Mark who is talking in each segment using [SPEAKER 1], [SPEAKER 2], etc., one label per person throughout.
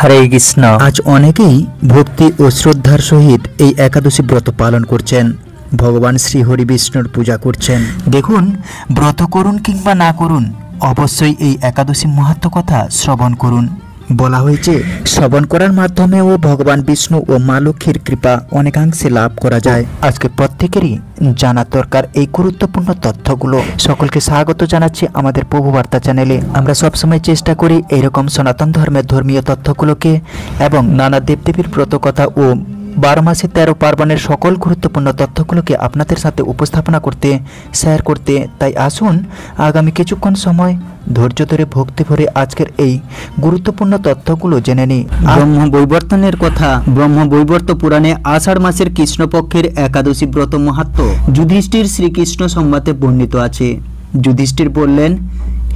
[SPEAKER 1] হরে কৃষ্ণ। আজ অনেকেই ভক্তি ও শ্রদ্ধার সহিত এই একাদশী ব্রত পালন করছেন, ভগবান শ্রী হরি বিষ্ণুর পূজা করছেন। দেখুন, ব্রত করুন কিংবা না করুন, অবশ্যই এই একাদশী মাহাত্ম্য কথা শ্রবণ করুন। বলা হয়েছে, শ্রবণ করার মাধ্যমেও ভগবান বিষ্ণু ও মা লক্ষ্মীর কৃপা অনেকাংশে লাভ করা যায়। আজকে প্রত্যেকেরই জানা দরকার এই গুরুত্বপূর্ণ তথ্যগুলো। সকলকে স্বাগত জানাচ্ছি আমাদের প্রভু বার্তা চ্যানেলে। আমরা সবসময় চেষ্টা করি এইরকম সনাতন ধর্মের ধর্মীয় তথ্যগুলোকে এবং নানা দেবদেবীর ব্রতকথা ও 12 মাসে 13 পার্বণের সকল গুরুত্বপূর্ণ তথ্যগুলোকে আপনাদের সাথে উপস্থাপনা করতে, শেয়ার করতে। তাই আসুন আগামী কিছুক্ষণ সময় ধৈর্য ধরে ভক্তি ভরে আজকের এই গুরুত্বপূর্ণ তথ্যগুলো জেনে নিই। ব্রহ্ম বৈবর্তনের কথা। ব্রহ্ম বৈবর্ত পুরাণে আষাঢ় মাসের কৃষ্ণপক্ষের একাদশী ব্রত মাহাত্ম্য যুধিষ্ঠির শ্রীকৃষ্ণ সংবাদে বর্ণিত আছে। যুধিষ্ঠির বললেন,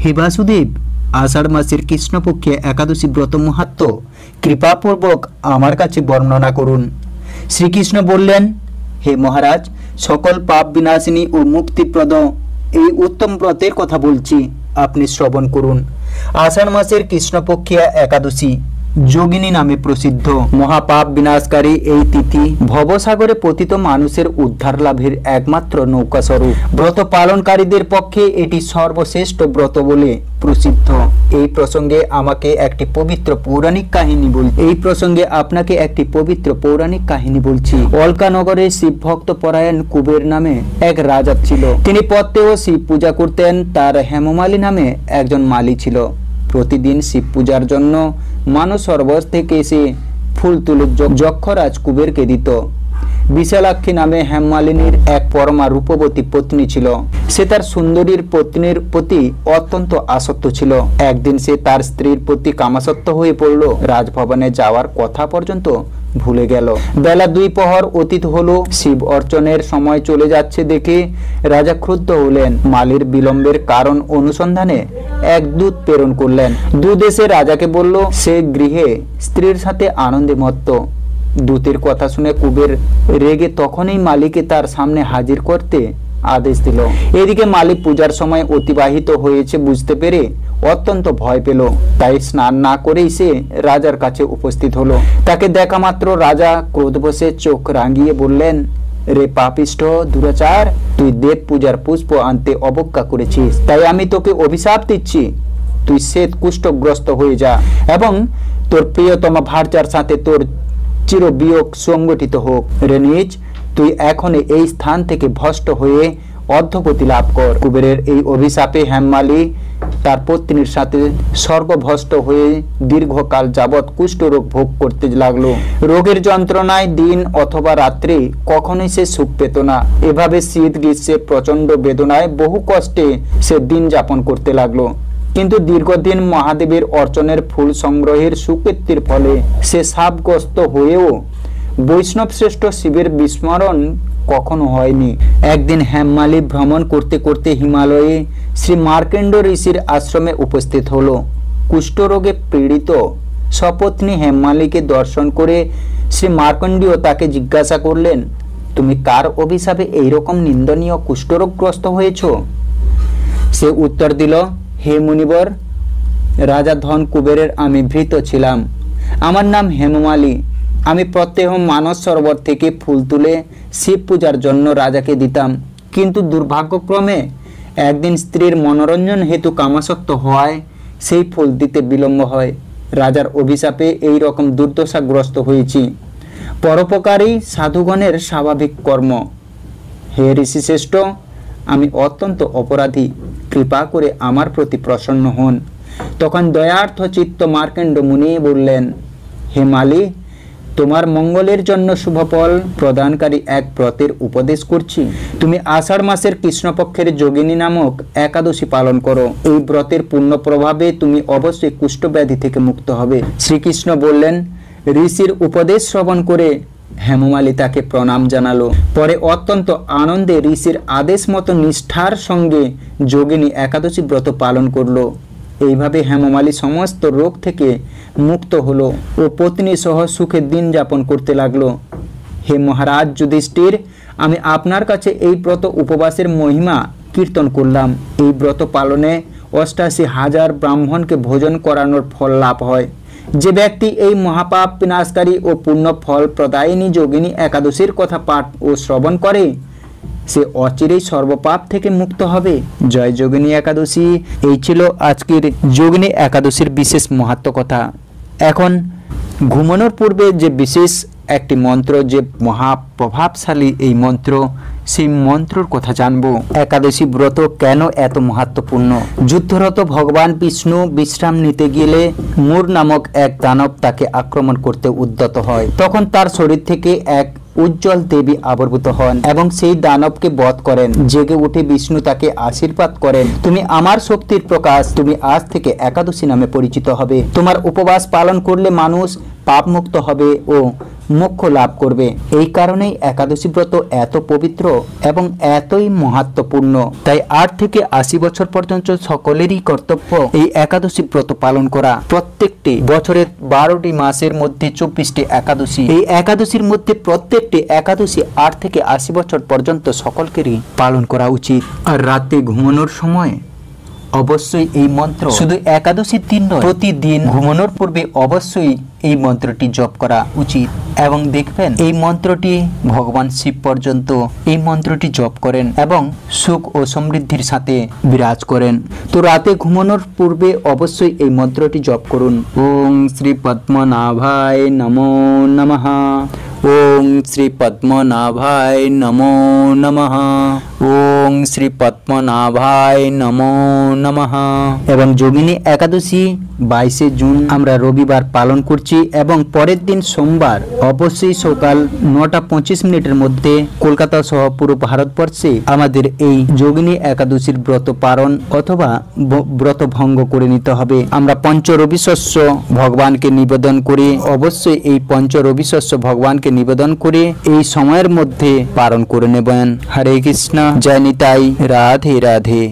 [SPEAKER 1] হে বাসুদেব, আষাঢ় মাসের কৃষ্ণপক্ষে একাদশী ব্রত মাহাত্ম্য কৃপাপূর্বক আমার কাছে বর্ণনা করুন। শ্রীকৃষ্ণ বললেন, হে মহারাজ, সকল পাপ বিনাশিনী ও মুক্তিপ্রদ এই উত্তম ব্রতের কথা বলছি, আপনি শ্রবণ করুন। আষাঢ় মাসের কৃষ্ণপক্ষিয়া একাদশী যোগিনী নামে প্রসিদ্ধ। মহাপাপ বিনাশকারী এই তিথি ভবসাগরে পতিত মানুষের উদ্ধার লাভের একমাত্র নৌকা স্বরূপ। ব্রত পালনকারীদের পক্ষে এটি সর্বশ্রেষ্ঠ ব্রত বলে প্রসিদ্ধ। এই প্রসঙ্গে আপনাকে একটি পবিত্র পৌরাণিক কাহিনী বলছি। অলকানগরে শিব ভক্ত পরায়ণ কুবের নামে এক রাজা ছিল। তিনি প্রত্যহ শিব পূজা করতেন। তার হেমমালী নামে একজন মালী ছিল। প্রতিদিন শিব পূজার জন্য মানস সরোবর থেকে এসে ফুল তুলে যক্ষরাজ কুবেরকে দিত। বিশালাক্ষী নামে হেমমালিনীর এক পরমা রূপবতী পত্নী ছিল। সে তার সুন্দরীর পত্নীর প্রতি অত্যন্ত আসক্ত ছিল। একদিন সে তার স্ত্রীর প্রতি কামাসক্ত হয়ে পড়ল। রাজভবনে যাওয়ার কথা পর্যন্ত ভুলে গেল। বেলা 2 প্রহর অতীত হলো। শিব অর্চনের সময় চলে যাচ্ছে দেখে রাজা ক্রুদ্ধ হলেন। মালির বিলম্বের কারণ অনুসন্ধানে এক দূত প্রেরণ করলেন। দূত এসে রাজাকে বলল, সে গৃহে স্ত্রীর সাথে আনন্দে মত্ত। দূতের কথা শুনে কুবের রেগে তখনই মালিকে তার সামনে হাজির করতে আদেশ দিল। এদিকে মালিক পূজার সময় অতিবাহিত হয়েছে বুঝতে পেরে অত্যন্ত ভয় পেল। তাই স্নান না করেই সে রাজার কাছে উপস্থিত হলো। তাকে দেখা মাত্র রাজা ক্রোধবশে চোখ রাঙিয়ে বললেন, রে পাপিষ্ঠ দুরাচার, তুই দেব পূজার পুষ্প আনতে অবজ্ঞা করেছিস, তাই আমি তোকে অভিশাপ দিচ্ছি। তুই শ্বেত কুষ্ঠগ্রস্ত হয়ে যা এবং তোর প্রিয়তমা ভার্যার সাথে তোর চির বিয়োগ সংগঠিত হোক। রে নীচ, তুই এখনই এই স্থান থেকে ভ্রষ্ট হয়ে অধঃগতি লাভ কর। কুবেরের এই অভিশাপে হেমমালী তার পত্নীর সাথে স্বর্গভ্রষ্ট হয়ে দীর্ঘকাল যাবৎ কুষ্ঠরোগ ভোগ করতে লাগলো। রোগের যন্ত্রণায় দিন অথবা রাত্রি কখনোই সে সুখ পেত না। এভাবে শীত গ্রীষ্মের প্রচন্ড বেদনায় বহু কষ্টে সে দিন যাপন করতে লাগলো। কিন্তু দীর্ঘদিন মহাদেবের অর্চনের ফুল সংগ্রহের সুকৃতির ফলে সে শাপগ্রস্ত হয়েও বৈষ্ণব শ্রেষ্ঠ শিবের বিস্মরণ কখনো হয়নি। একদিন হেমমালী ভ্রমণ করতে করতে হিমালয়ে শ্রী মার্কেন্ড ঋষির আশ্রমে উপস্থিত হলো। কুষ্ঠরোগে পীড়িত সপত্নী হেমমালীকে দর্শন করে শ্রী মার্কণ্ডীয় তাকে জিজ্ঞাসা করলেন, তুমি কার অভিশাপে এইরকম নিন্দনীয় কুষ্ঠরোগগ্রস্ত হয়েছ? সে উত্তর দিল, হে মুনিবর, রাজা ধন কুবেরের আমি ভৃত্য ছিলাম। আমার নাম হেমমালী। আমি প্রত্যহ মানস সরোবর থেকে ফুল তুলে শিব পূজার জন্য রাজাকে দিতাম। কিন্তু দুর্ভাগ্যক্রমে একদিন স্ত্রীর মনোরঞ্জন হেতু কামাসক্ত হওয়ায় সেই ফুল দিতে বিলম্ব হয়। রাজার অভিশাপে এই রকম দুর্দশাগ্রস্ত হয়েছি। পরোপকারী সাধুগণের স্বাভাবিক কর্ম। হে ঋষিশ্রেষ্ঠ, আমি অত্যন্ত অপরাধী, কৃপা করে আমার প্রতি প্রসন্ন হন। তখন দয়ার্থ চিত্ত মার্কেন্ড মুনি বললেন, হে মালী, তোমার মঙ্গলের জন্য শুভফল প্রদানকারী এক ব্রতের উপদেশ করছি। তুমি আষাঢ় মাসের কৃষ্ণপক্ষের যোগিনী নামক একাদশী পালন করো। এই ব্রতের পূর্ণ প্রভাবে তুমি অবশ্যই কুষ্ঠব্যাধি থেকে মুক্ত হবে। শ্রীকৃষ্ণ বললেন। ঋষির উপদেশ শ্রবণ করে হেমমালী তাকে প্রণাম জানালো। পরে অত্যন্ত আনন্দে ঋষির আদেশ মতো নিষ্ঠার সঙ্গে যোগিনী একাদশী ব্রত পালন করলো। এইভাবে হেমমালী সমস্ত রোগ থেকে মুক্ত হলো ও পত্নী সহ সুখে দিন যাপন করতে লাগলো। হে মহারাজ যুধিষ্ঠির, আমি আপনার কাছে এই ব্রত উপবাসের মহিমা কীর্তন করলাম। এই ব্রত পালনে 88,000 ব্রাহ্মণকে ভোজন করানোর ফল লাভ হয়। যে ব্যক্তি এই মহাপাপ বিনাশকারী ও পূর্ণ ফল প্রদায়িনী যোগিনী একাদশীর কথা পাঠ ও শ্রবণ করে সে অচিরেই সর্বপাপ থেকে মুক্ত হবে। জয় যোগিনী একাদশী। এই ছিল আজকের যোগিনী একাদশীর বিশেষ মাহাত্ম্য কথা। এখন ঘুমানোর পূর্বে যে বিশেষ একটি মন্ত্র, যে মহাপ্রভাবশালী এই মন্ত্র, সেই মন্ত্রর কথা জানবো। একাদশী ব্রত কেন এত মাহাত্ম্যপূর্ণ? যুদ্ধরত ভগবান বিষ্ণু বিশ্রাম নিতে গেলে মূর নামক এক দানব তাকে আক্রমণ করতে উদ্যত হয়। তখন তার শরীর থেকে এক উজ্জ্বল দেবী আবির্ভূত হন এবং সেই দানবকে বধ করেন। জেগে উঠে বিষ্ণু তাকে আশীর্বাদ করেন, তুমি আমার শক্তির প্রকাশ, তুমি আজ থেকে একাদশী নামে পরিচিত হবে। তোমার উপবাস পালন করলে মানুষ পাপ মুক্ত হবে ও মোক্ষ লাভ করবে। এই কারণেই একাদশী ব্রত এত পবিত্র এবং এতই মাহাত্ম্যপূর্ণ। তাই 8 থেকে 80 বছর পর্যন্ত সকলেরই কর্তব্য এই একাদশী ব্রত পালন করা। প্রত্যেকটি বছরের 12টি মাসের মধ্যে 24টি একাদশী। এই একাদশীর মধ্যে প্রত্যেকটি একাদশী 8 থেকে 80 বছর পর্যন্ত সকলকেরই পালন করা উচিত। আর রাতে ঘুমানোর সময় অবশ্যই এই মন্ত্র, শুধু একাদশীর দিন নয়, প্রতিদিন ঘুমানোর পূর্বে অবশ্যই এই মন্ত্রটি জপ করা উচিত। এবং দেখবেন এই মন্ত্রটি ভগবান শিব পর্যন্ত এই মন্ত্রটি জপ করেন এবং সুখ ও সমৃদ্ধির সাথে বিরাজ করেন। তো রাতে ঘুমানোর পূর্বে অবশ্যই এই মন্ত্রটি জপ করুন। ওং শ্রী পদ্মনাভায় নমো নমঃ। ওং শ্রী পদ্মনাভায় নমো নমঃ। ওং শ্রী পদ্মনাভায় নমো নমঃ। এবং যোগিনী একাদশী 22শে জুন আমরা রবিবার পালন করছি এবং পরের দিন সোমবার অবশ্যই সকাল 9:25 মধ্যে কলকাতা সহ পুরো ভারতবর্ষে আমাদের এই যোগিনী একাদশীর ব্রত পালন অথবা ব্রত ভঙ্গ করে নিতে হবে। আমরা পঞ্চরবি শস্য ভগবানকে নিবেদন করে অবশ্যই এই পঞ্চরবি শস্য ভগবানকে নিবেদন করে এই সময়ের মধ্যে পালন করে নেবেন। হরে কৃষ্ণ, জয় নিতাই, রাধে রাধে।